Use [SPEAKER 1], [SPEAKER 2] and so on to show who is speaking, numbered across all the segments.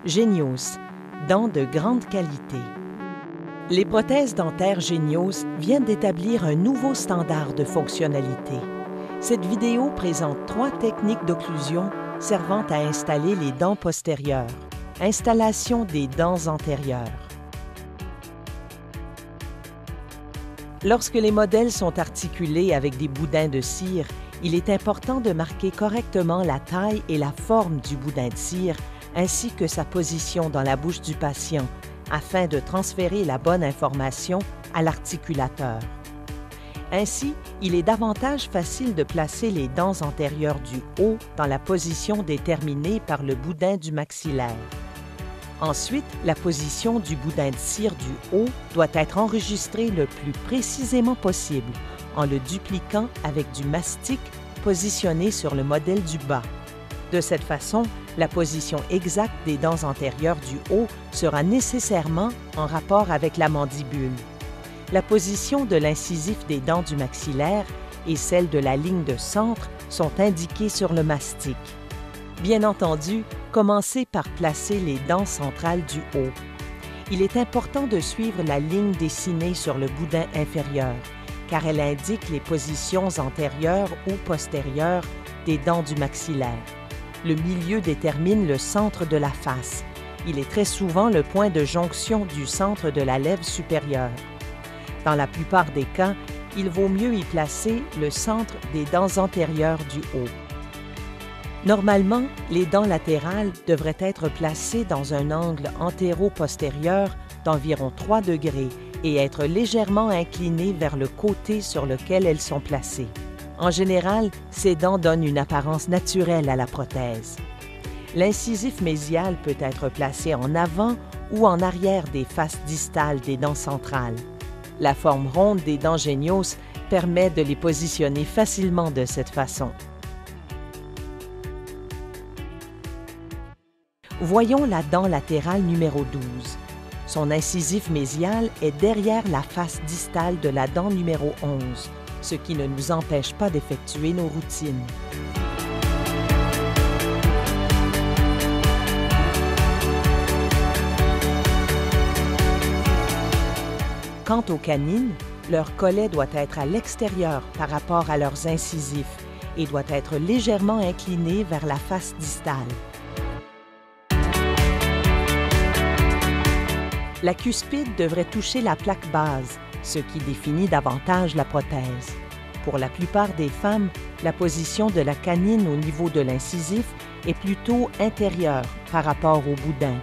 [SPEAKER 1] Genios, dents de grande qualité. Les prothèses dentaires Genios viennent d'établir un nouveau standard de fonctionnalité. Cette vidéo présente 3 techniques d'occlusion servant à installer les dents postérieures. Installation des dents antérieures. Lorsque les modèles sont articulés avec des boudins de cire, il est important de marquer correctement la taille et la forme du boudin de cire ainsi que sa position dans la bouche du patient afin de transférer la bonne information à l'articulateur. Ainsi, il est davantage facile de placer les dents antérieures du haut dans la position déterminée par le boudin du maxillaire. Ensuite, la position du boudin de cire du haut doit être enregistrée le plus précisément possible en le dupliquant avec du mastic positionné sur le modèle du bas. De cette façon, la position exacte des dents antérieures du haut sera nécessairement en rapport avec la mandibule. La position de l'incisif des dents du maxillaire et celle de la ligne de centre sont indiquées sur le mastic. Bien entendu, commencez par placer les dents centrales du haut. Il est important de suivre la ligne dessinée sur le boudin inférieur, car elle indique les positions antérieures ou postérieures des dents du maxillaire. Le milieu détermine le centre de la face. Il est très souvent le point de jonction du centre de la lèvre supérieure. Dans la plupart des cas, il vaut mieux y placer le centre des dents antérieures du haut. Normalement, les dents latérales devraient être placées dans un angle antéro-postérieur d'environ 3 degrés et être légèrement inclinées vers le côté sur lequel elles sont placées. En général, ces dents donnent une apparence naturelle à la prothèse. L'incisif mésial peut être placé en avant ou en arrière des faces distales des dents centrales. La forme ronde des dents Genios permet de les positionner facilement de cette façon. Voyons la dent latérale numéro 12. Son incisif mésial est derrière la face distale de la dent numéro 11, ce qui ne nous empêche pas d'effectuer nos routines. Quant aux canines, leur collet doit être à l'extérieur par rapport à leurs incisifs et doit être légèrement incliné vers la face distale. La cuspide devrait toucher la plaque base, ce qui définit davantage la prothèse. Pour la plupart des femmes, la position de la canine au niveau de l'incisif est plutôt intérieure par rapport au boudin.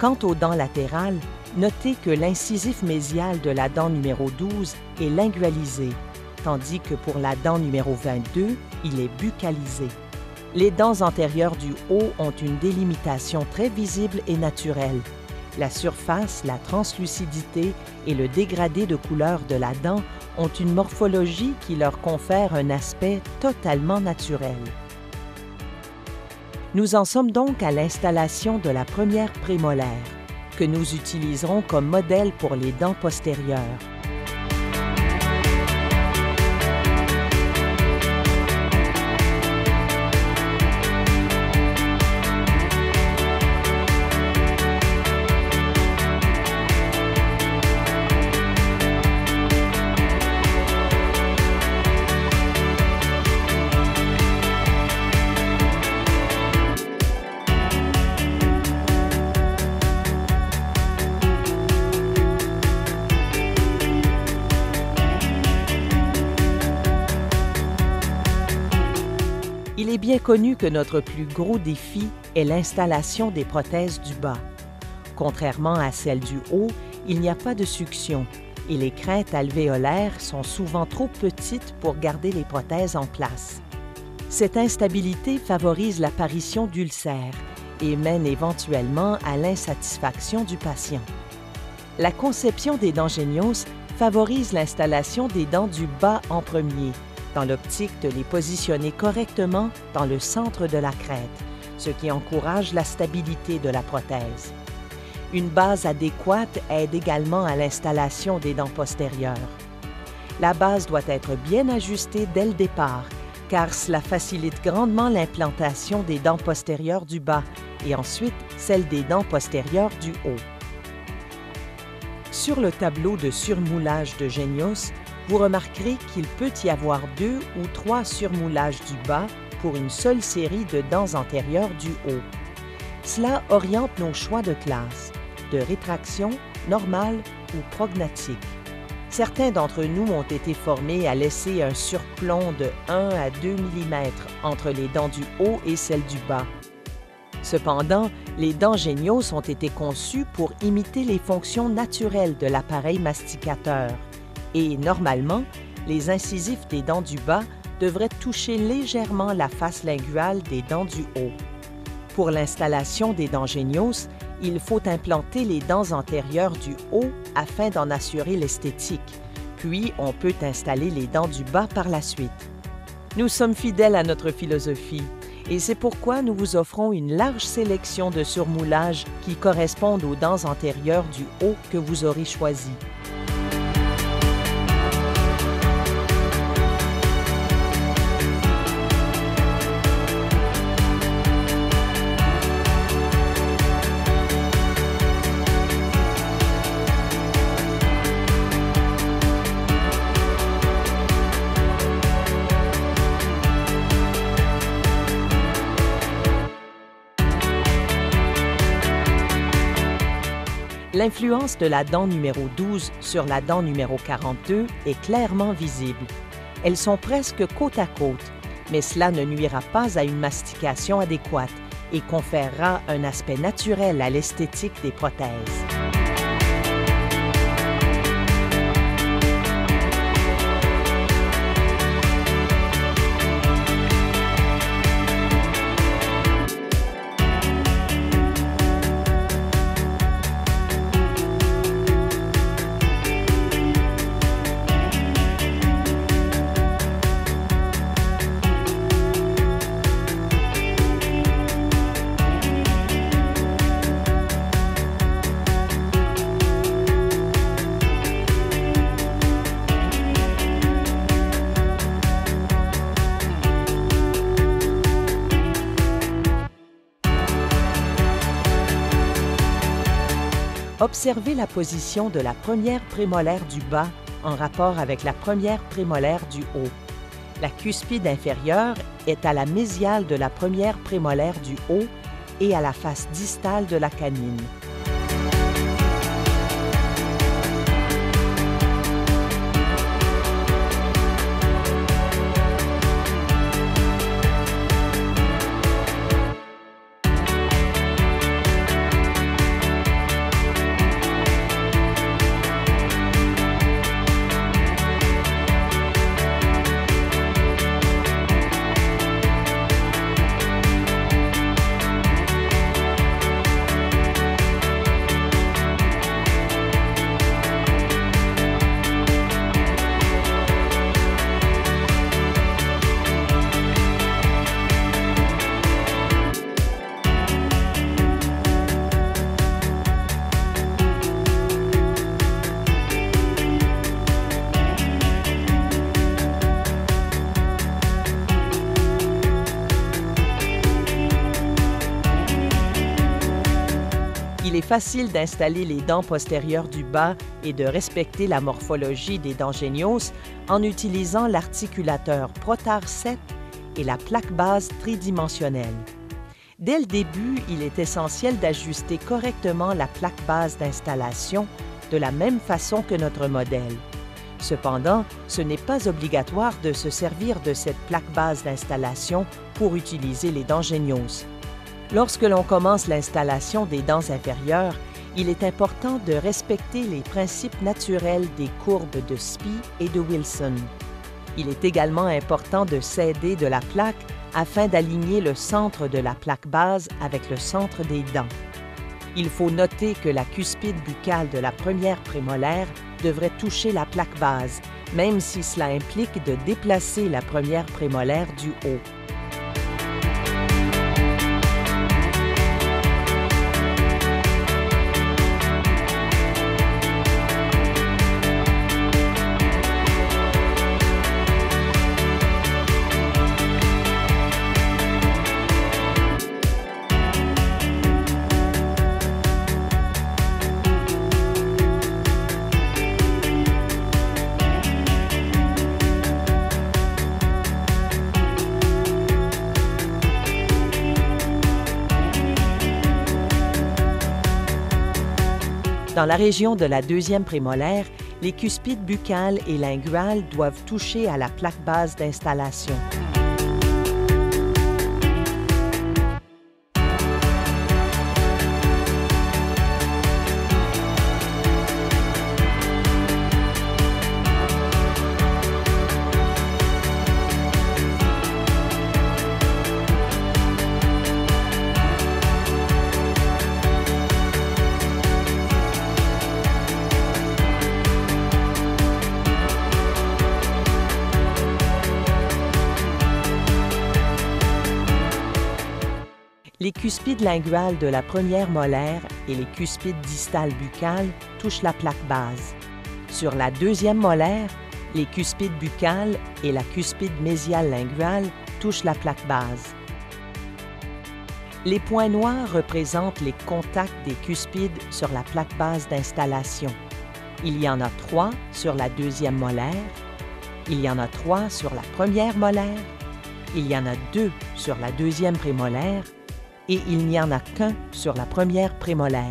[SPEAKER 1] Quant aux dents latérales, notez que l'incisif mésial de la dent numéro 12 est lingualisé, tandis que pour la dent numéro 22, il est buccalisé. Les dents antérieures du haut ont une délimitation très visible et naturelle. La surface, la translucidité et le dégradé de couleur de la dent ont une morphologie qui leur confère un aspect totalement naturel. Nous en sommes donc à l'installation de la première prémolaire, que nous utiliserons comme modèle pour les dents postérieures. bien connu que notre plus gros défi est l'installation des prothèses du bas. Contrairement à celles du haut, il n'y a pas de succion et les crêtes alvéolaires sont souvent trop petites pour garder les prothèses en place. Cette instabilité favorise l'apparition d'ulcères et mène éventuellement à l'insatisfaction du patient. La conception des dents Genios favorise l'installation des dents du bas en premier, dans l'optique de les positionner correctement dans le centre de la crête, ce qui encourage la stabilité de la prothèse. Une base adéquate aide également à l'installation des dents postérieures. La base doit être bien ajustée dès le départ, car cela facilite grandement l'implantation des dents postérieures du bas et ensuite celle des dents postérieures du haut. Sur le tableau de surmoulage de Genios, vous remarquerez qu'il peut y avoir 2 ou 3 surmoulages du bas pour une seule série de dents antérieures du haut. Cela oriente nos choix de classe, de rétraction, normale ou prognatique. Certains d'entre nous ont été formés à laisser un surplomb de 1 à 2 mm entre les dents du haut et celles du bas. Cependant, les dents Genios ont été conçues pour imiter les fonctions naturelles de l'appareil masticateur et, normalement, les incisifs des dents du bas devraient toucher légèrement la face linguale des dents du haut. Pour l'installation des dents Genios, il faut implanter les dents antérieures du haut afin d'en assurer l'esthétique, puis on peut installer les dents du bas par la suite. Nous sommes fidèles à notre philosophie et c'est pourquoi nous vous offrons une large sélection de surmoulages qui correspondent aux dents antérieures du haut que vous aurez choisies. L'influence de la dent numéro 12 sur la dent numéro 42 est clairement visible. Elles sont presque côte à côte, mais cela ne nuira pas à une mastication adéquate et conférera un aspect naturel à l'esthétique des prothèses. Observez la position de la première prémolaire du bas en rapport avec la première prémolaire du haut. La cuspide inférieure est à la mésiale de la première prémolaire du haut et à la face distale de la canine. Il est facile d'installer les dents postérieures du bas et de respecter la morphologie des dents Genios en utilisant l'articulateur Protar 7 et la plaque base tridimensionnelle. Dès le début, il est essentiel d'ajuster correctement la plaque base d'installation de la même façon que notre modèle. Cependant, ce n'est pas obligatoire de se servir de cette plaque base d'installation pour utiliser les dents génioses. Lorsque l'on commence l'installation des dents inférieures, il est important de respecter les principes naturels des courbes de Spee et de Wilson. Il est également important de s'aider de la plaque afin d'aligner le centre de la plaque base avec le centre des dents. Il faut noter que la cuspide buccale de la première prémolaire devrait toucher la plaque base, même si cela implique de déplacer la première prémolaire du haut. Dans la région de la deuxième prémolaire, les cuspides buccales et linguales doivent toucher à la plaque base d'installation. Les cuspides linguales de la première molaire et les cuspides distales buccales touchent la plaque base. Sur la deuxième molaire, les cuspides buccales et la cuspide mésiale linguale touchent la plaque base. Les points noirs représentent les contacts des cuspides sur la plaque base d'installation. Il y en a 3 sur la deuxième molaire, il y en a 3 sur la première molaire, il y en a 2 sur la deuxième prémolaire, et il n'y en a qu'un sur la première prémolaire.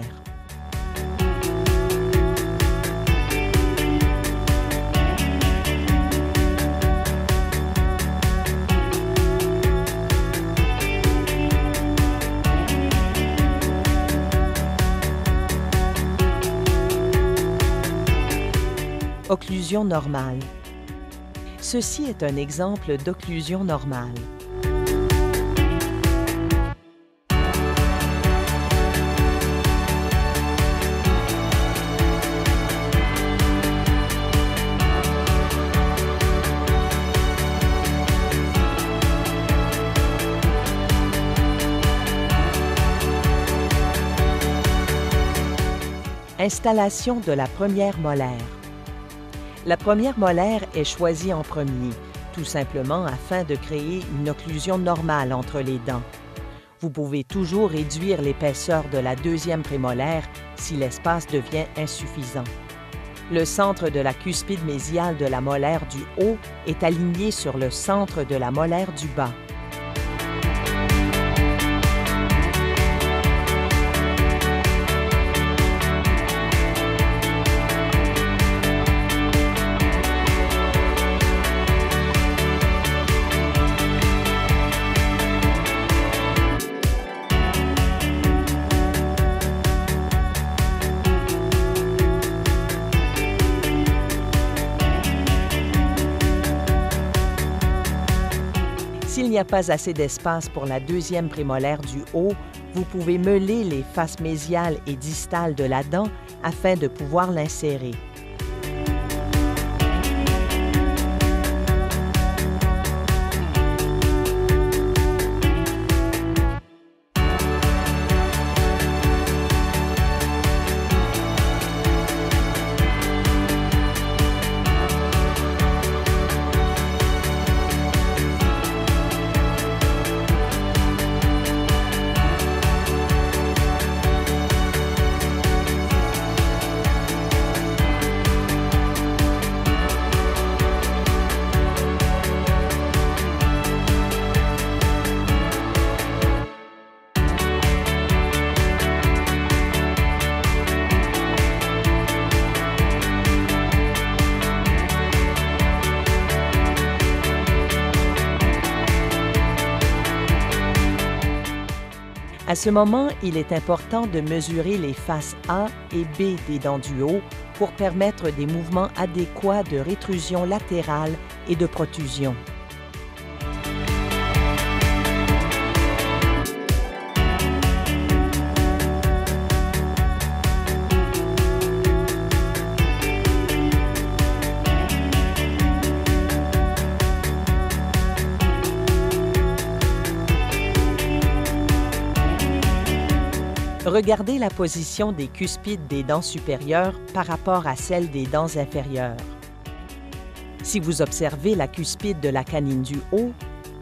[SPEAKER 1] Occlusion normale. Ceci est un exemple d'occlusion normale. Installation de la première molaire. La première molaire est choisie en premier, tout simplement afin de créer une occlusion normale entre les dents. Vous pouvez toujours réduire l'épaisseur de la deuxième prémolaire si l'espace devient insuffisant. Le centre de la cuspide mésiale de la molaire du haut est aligné sur le centre de la molaire du bas. S'il n'y a pas assez d'espace pour la deuxième prémolaire du haut, vous pouvez meuler les faces mésiales et distales de la dent afin de pouvoir l'insérer. À ce moment, il est important de mesurer les faces A et B des dents du haut pour permettre des mouvements adéquats de rétrusion latérale et de protrusion. Regardez la position des cuspides des dents supérieures par rapport à celle des dents inférieures. Si vous observez la cuspide de la canine du haut,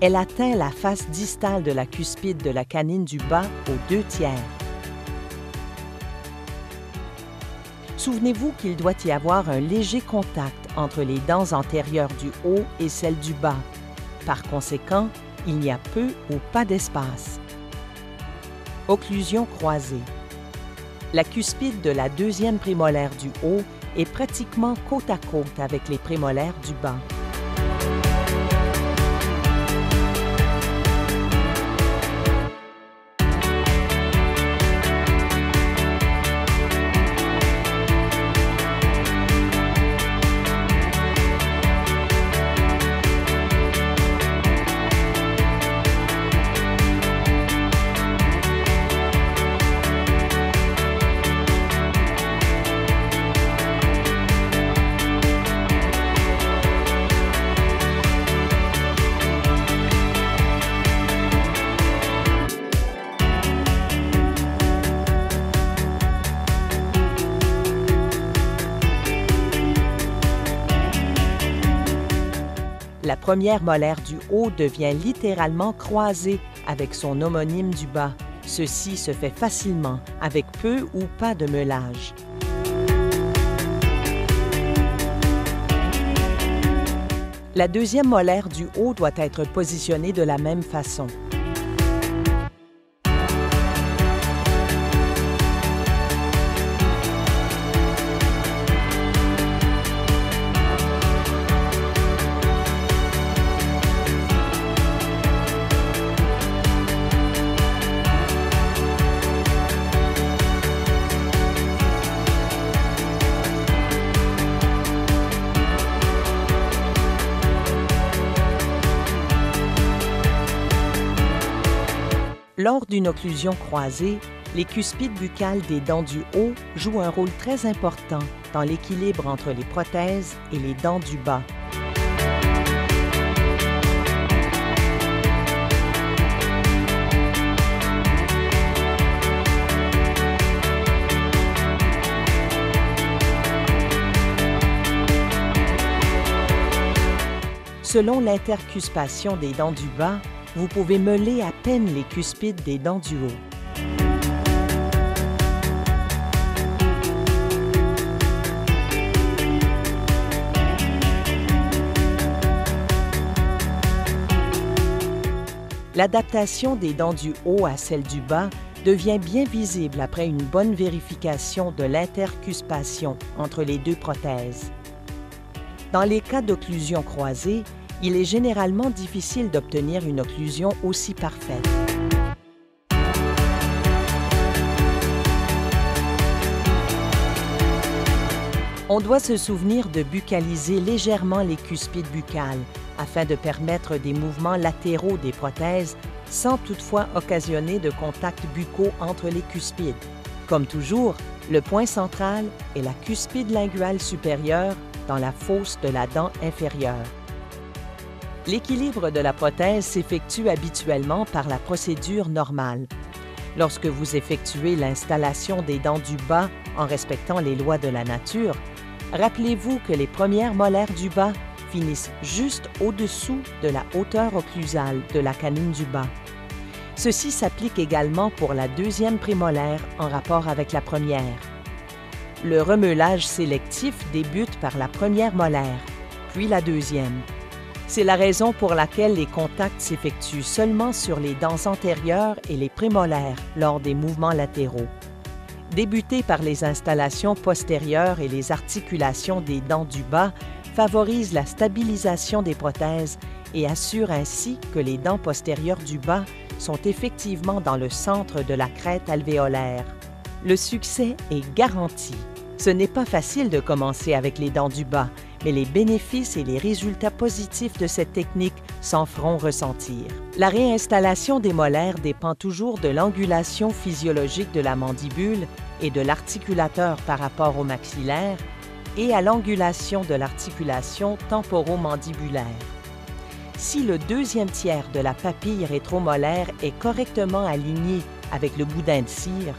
[SPEAKER 1] elle atteint la face distale de la cuspide de la canine du bas aux 2/3. Souvenez-vous qu'il doit y avoir un léger contact entre les dents antérieures du haut et celles du bas. Par conséquent, il n'y a peu ou pas d'espace. Occlusion croisée. La cuspide de la deuxième prémolaire du haut est pratiquement côte à côte avec les prémolaires du bas. La première molaire du haut devient littéralement croisée avec son homonyme du bas. Ceci se fait facilement, avec peu ou pas de meulage. La deuxième molaire du haut doit être positionnée de la même façon. Lors d'une occlusion croisée, les cuspides buccales des dents du haut jouent un rôle très important dans l'équilibre entre les prothèses et les dents du bas. Selon l'intercuspation des dents du bas, vous pouvez meuler à peine les cuspides des dents du haut. L'adaptation des dents du haut à celles du bas devient bien visible après une bonne vérification de l'intercuspation entre les deux prothèses. Dans les cas d'occlusion croisée, il est généralement difficile d'obtenir une occlusion aussi parfaite. On doit se souvenir de buccaliser légèrement les cuspides buccales afin de permettre des mouvements latéraux des prothèses sans toutefois occasionner de contacts buccaux entre les cuspides. Comme toujours, le point central est la cuspide linguale supérieure dans la fosse de la dent inférieure. L'équilibre de la prothèse s'effectue habituellement par la procédure normale. Lorsque vous effectuez l'installation des dents du bas en respectant les lois de la nature, rappelez-vous que les premières molaires du bas finissent juste au-dessous de la hauteur occlusale de la canine du bas. Ceci s'applique également pour la deuxième prémolaire en rapport avec la première. Le remeulage sélectif débute par la première molaire, puis la deuxième. C'est la raison pour laquelle les contacts s'effectuent seulement sur les dents antérieures et les prémolaires lors des mouvements latéraux. Débuter par les installations postérieures et les articulations des dents du bas favorise la stabilisation des prothèses et assure ainsi que les dents postérieures du bas sont effectivement dans le centre de la crête alvéolaire. Le succès est garanti. Ce n'est pas facile de commencer avec les dents du bas, mais les bénéfices et les résultats positifs de cette technique s'en feront ressentir. La réinstallation des molaires dépend toujours de l'angulation physiologique de la mandibule et de l'articulateur par rapport au maxillaire et à l'angulation de l'articulation temporomandibulaire. Si le deuxième tiers de la papille rétromolaire est correctement aligné avec le boudin de cire,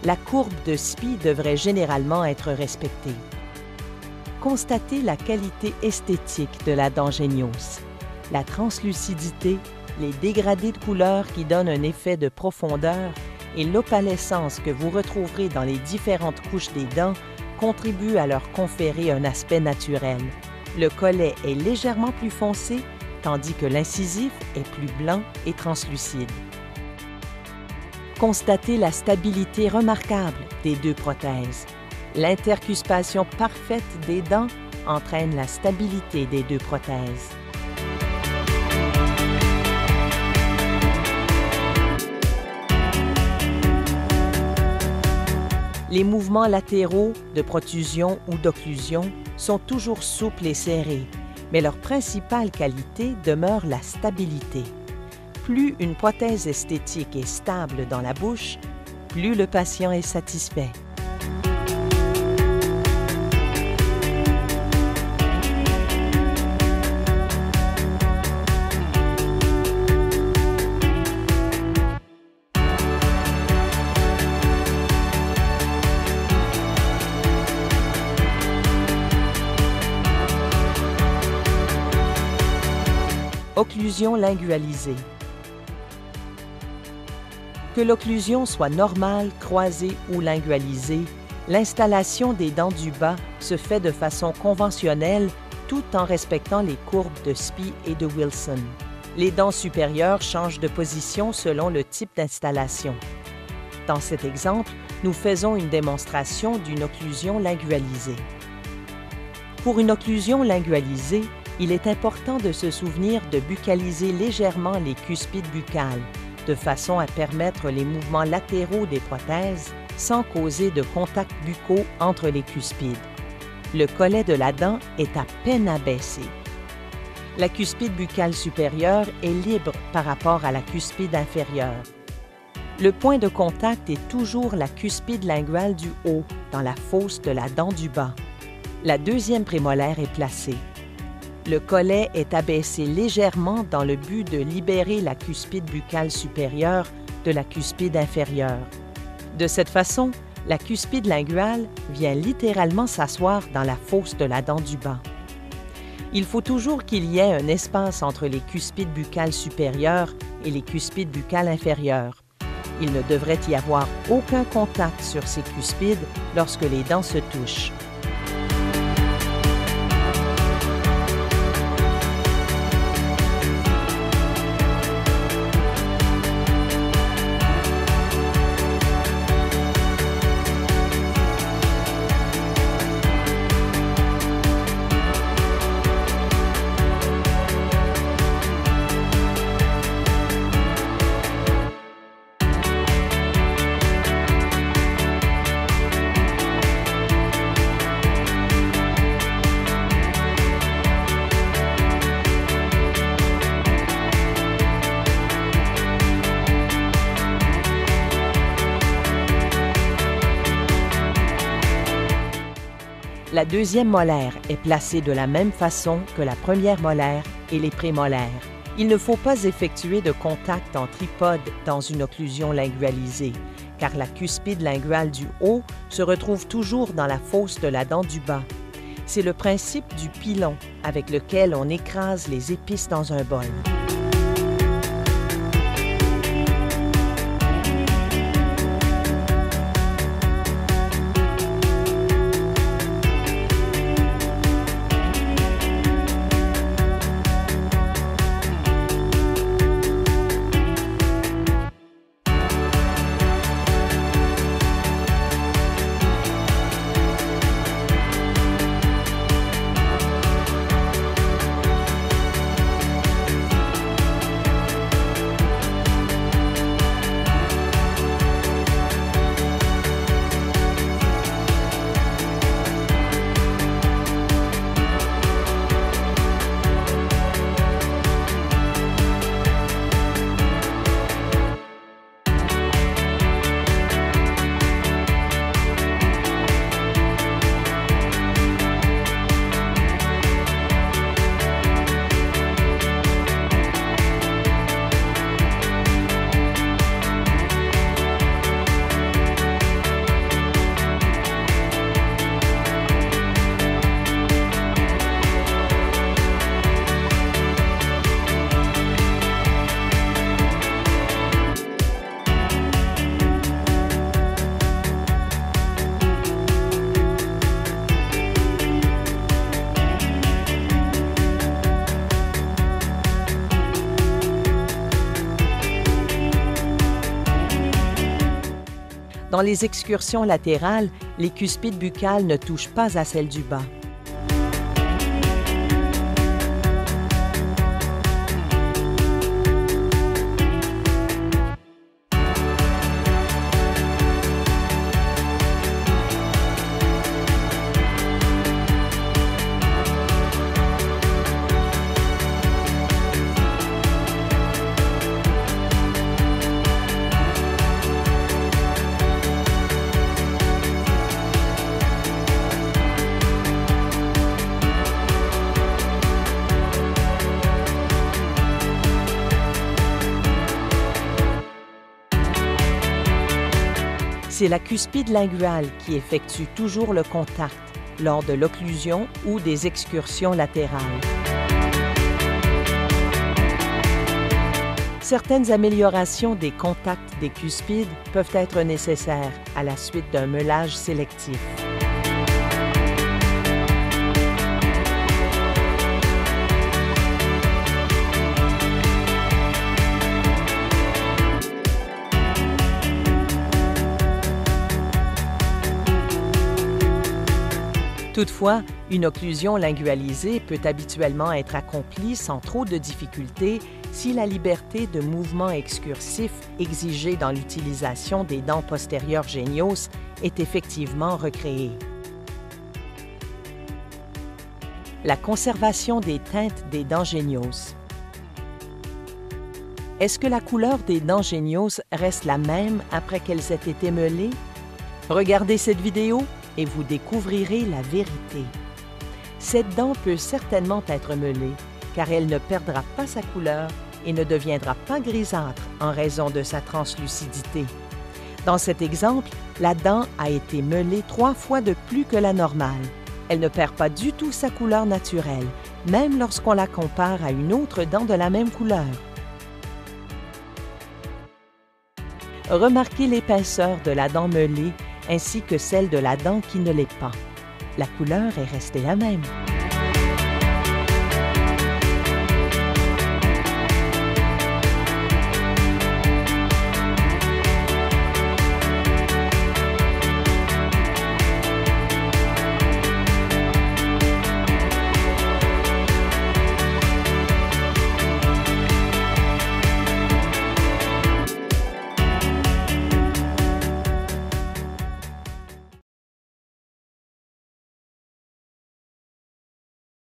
[SPEAKER 1] la courbe de Spee devrait généralement être respectée. Constatez la qualité esthétique de la dent Genios, la translucidité, les dégradés de couleur qui donnent un effet de profondeur et l'opalescence que vous retrouverez dans les différentes couches des dents contribuent à leur conférer un aspect naturel. Le collet est légèrement plus foncé, tandis que l'incisif est plus blanc et translucide. Constatez la stabilité remarquable des deux prothèses. L'intercuspation parfaite des dents entraîne la stabilité des deux prothèses. Les mouvements latéraux de protrusion ou d'occlusion sont toujours souples et serrés, mais leur principale qualité demeure la stabilité. Plus une prothèse esthétique est stable dans la bouche, plus le patient est satisfait. Occlusion lingualisée. Que l'occlusion soit normale, croisée ou lingualisée, l'installation des dents du bas se fait de façon conventionnelle tout en respectant les courbes de Spee et de Wilson. Les dents supérieures changent de position selon le type d'installation. Dans cet exemple, nous faisons une démonstration d'une occlusion lingualisée. Pour une occlusion lingualisée, il est important de se souvenir de buccaliser légèrement les cuspides buccales, de façon à permettre les mouvements latéraux des prothèses sans causer de contacts buccaux entre les cuspides. Le collet de la dent est à peine abaissé. La cuspide buccale supérieure est libre par rapport à la cuspide inférieure. Le point de contact est toujours la cuspide linguale du haut, dans la fosse de la dent du bas. La deuxième prémolaire est placée. Le collet est abaissé légèrement dans le but de libérer la cuspide buccale supérieure de la cuspide inférieure. De cette façon, la cuspide linguale vient littéralement s'asseoir dans la fosse de la dent du bas. Il faut toujours qu'il y ait un espace entre les cuspides buccales supérieures et les cuspides buccales inférieures. Il ne devrait y avoir aucun contact sur ces cuspides lorsque les dents se touchent. La deuxième molaire est placée de la même façon que la première molaire et les prémolaires. Il ne faut pas effectuer de contact en tripode dans une occlusion lingualisée, car la cuspide linguale du haut se retrouve toujours dans la fosse de la dent du bas. C'est le principe du pilon avec lequel on écrase les épices dans un bol. Dans les excursions latérales, les cuspides buccales ne touchent pas à celles du bas. C'est la cuspide linguale qui effectue toujours le contact lors de l'occlusion ou des excursions latérales. Certaines améliorations des contacts des cuspides peuvent être nécessaires à la suite d'un meulage sélectif. Toutefois, une occlusion lingualisée peut habituellement être accomplie sans trop de difficultés si la liberté de mouvement excursif exigée dans l'utilisation des dents postérieures génios est effectivement recréée. La conservation des teintes des dents génios. Est-ce que la couleur des dents génios reste la même après qu'elles aient été meulées? Regardez cette vidéo et vous découvrirez la vérité. Cette dent peut certainement être meulée, car elle ne perdra pas sa couleur et ne deviendra pas grisâtre en raison de sa translucidité. Dans cet exemple, la dent a été meulée 3 fois de plus que la normale. Elle ne perd pas du tout sa couleur naturelle, même lorsqu'on la compare à une autre dent de la même couleur. Remarquez l'épaisseur de la dent meulée ainsi que celle de la dent qui ne l'est pas. La couleur est restée la même.